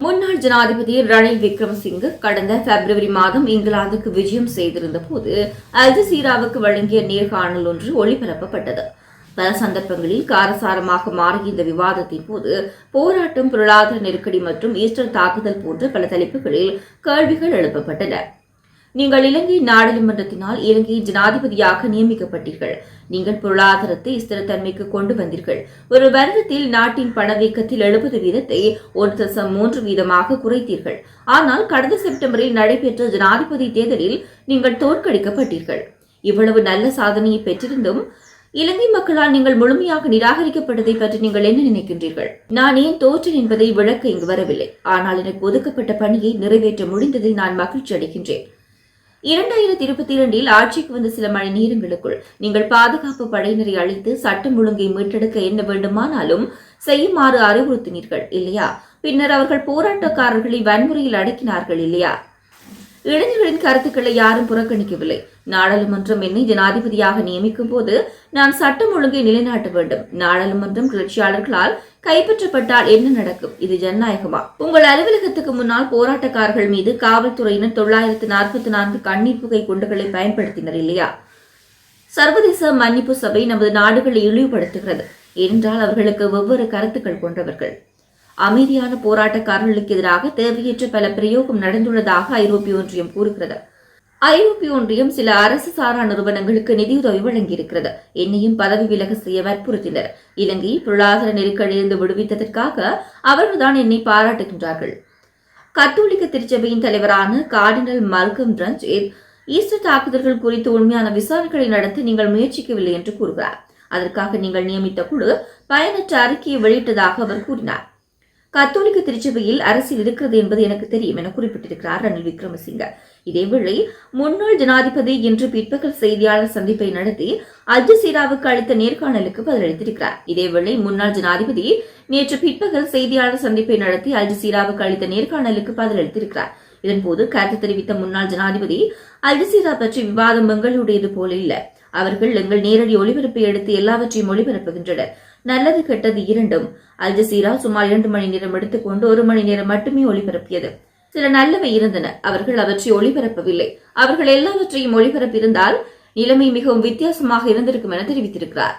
முன்னாள் ஜனாதிபதி ரணில் விக்ரமசிங்கே கடந்த பிப்ரவரி மாதம் இங்கிலாந்துக்கு விஜயம் செய்திருந்த போது அல் ஜசீராவுக்கு வழங்கிய நேர்காணல் ஒன்று ஒளிபரப்பப்பட்டது. பல சந்தர்ப்பங்களில் காரசாரமாக மாறிய இந்த விவாதத்தின் போது போராட்டம், பொருளாதார நெருக்கடி மற்றும் ஈஸ்டர் தாக்குதல் போன்ற பல தலைப்புகளில் கேள்விகள் எழுப்பப்பட்டன. நீங்கள் இலங்கை நாடாளுமன்றத்தினால் இலங்கையின் ஜனாதிபதியாக நியமிக்கப்பட்டீர்கள். நீங்கள் பொருளாதாரத்தை ஸ்திரத்தன்மைக்கு கொண்டு வந்தீர்கள். ஒரு வருடத்தில் நாட்டின் பணவீக்கத்தில் 70% 1.3% குறைத்தீர்கள். ஆனால் கடந்த செப்டம்பரில் நடைபெற்ற ஜனாதிபதி தேர்தலில் நீங்கள் தோற்கடிக்கப்பட்டீர்கள். இவ்வளவு நல்ல சாதனையை பெற்றிருந்தும் இலங்கை மக்களால் நீங்கள் முழுமையாக நிராகரிக்கப்பட்டதை பற்றி நீங்கள் என்ன நினைக்கின்றீர்கள்? நான் ஏன் தோற்றேன் என்பதை விளக்க இங்கு வரவில்லை. ஆனால் எனக்கு ஒதுக்கப்பட்ட பணியை நிறைவேற்ற முடிந்ததில் நான் மகிழ்ச்சி அடைகின்றேன். 2022 ஆட்சிக்கு வந்த சில மணி நேரங்களுக்குள் நீங்கள் பாதுகாப்பு படையினரை அழித்து சட்டம் ஒழுங்கை மீட்டெடுக்க என்ன வேண்டுமானாலும் செய்யுமாறு அறிவுறுத்தினீர்கள் இல்லையா? பின்னர் அவர்கள் போராட்டக்காரர்களை வன்முறையில் அடக்கினார்கள் இல்லையா? இளைஞர்களின் கருத்துக்களை யாரும் புறக்கணிக்கவில்லை. நாடாளுமன்றம் என்னை ஜனாதிபதியாக நியமிக்கும் போது நான் சட்டம் ஒழுங்கை நிலைநாட்ட வேண்டும். நாடாளுமன்றம் கிளர்ச்சியாளர்களால் கைப்பற்றப்பட்டால் என்ன நடக்கும்? இது ஜனநாயகமா? உங்கள் அலுவலகத்துக்கு முன்னால் போராட்டக்காரர்கள் மீது காவல்துறையினர் 944 கண்ணீர் புகை குண்டுகளை பயன்படுத்தினர் இல்லையா? சர்வதேச மன்னிப்பு சபை நமது நாடுகளை இழிவுபடுத்துகிறது. ஏனென்றால் அவர்களுக்கு வெவ்வேறு கருத்துக்கள் கொண்டவர்கள். அமைதியான போராட்டக்காரர்களுக்கு எதிராக தேவையற்ற பல பிரயோகம் நடந்துள்ளதாக ஐரோப்பிய ஒன்றியம் கூறுகிறது. ஐரோப்பிய ஒன்றியம் சில அரசு சாரா நிறுவனங்களுக்கு நிதியுதவி வழங்கியிருக்கிறது. என்னையும் பதவி விலக செய்ய வற்புறுத்தினர். இலங்கை பொருளாதார நெருக்கடியிலிருந்து விடுவித்ததற்காக அவர்கள்தான் என்னை பாராட்டுகின்றார்கள். கத்தோலிக்க திருச்சபையின் தலைவரான கார்டினல் மல்கம் ரஞ்சித் ஈஸ்டர் தாக்குதல்கள் குறித்து உண்மையான விசாரணைகளை நடத்த நீங்கள் முயற்சிக்கவில்லை என்று கூறுகிறார். அதற்காக நீங்கள் நியமித்த குழு பயனற்ற அறிக்கையை வெளியிட்டதாக அவர் கூறினார். கத்தோலிக்க திருச்சபையில் அரசியல் இருக்கிறது என்பது எனக்கு தெரியும் என குறிப்பிட்டிருக்கிறார் ரணில் விக்ரமசிங்கே. இதேவேளை முன்னாள் ஜனாதிபதி இன்று பிற்பகல் செய்தியாளர் சந்திப்பை நடத்தி அல் ஜசீராவுக்கு அளித்த நேர்காணலுக்கு பதிலளித்திருக்கிறார். இதேவேளை முன்னாள் ஜனாதிபதி நேற்று பிற்பகல் செய்தியாளர் சந்திப்பை நடத்தி அல் ஜசீராவுக்கு அளித்த நேர்காணலுக்கு பதிலளித்திருக்கிறார். இதன்போது கருத்து தெரிவித்த முன்னாள் ஜனாதிபதி அல் ஜசீரா பற்றி விவாதம் எங்களுடையது போல இல்ல. அவர்கள் எங்கள் நேரடி ஒளிபரப்பை எடுத்து எல்லாவற்றையும் ஒளிபரப்புகின்றனர். நல்லது கெட்டது இரண்டும். அல் ஜசீரா சுமார் 2 மணி நேரம் எடுத்துக்கொண்டு 1 மணி நேரம் மட்டுமே ஒளிபரப்பியது. சில நல்லவை இருந்தன. அவர்கள் அவற்றை ஒளிபரப்பவில்லை. அவர்கள் எல்லாவற்றையும் ஒளிபரப்பியிருந்தால் நிலைமை மிகவும் வித்தியாசமாக இருந்திருக்கும் என தெரிவித்திருக்கிறார்.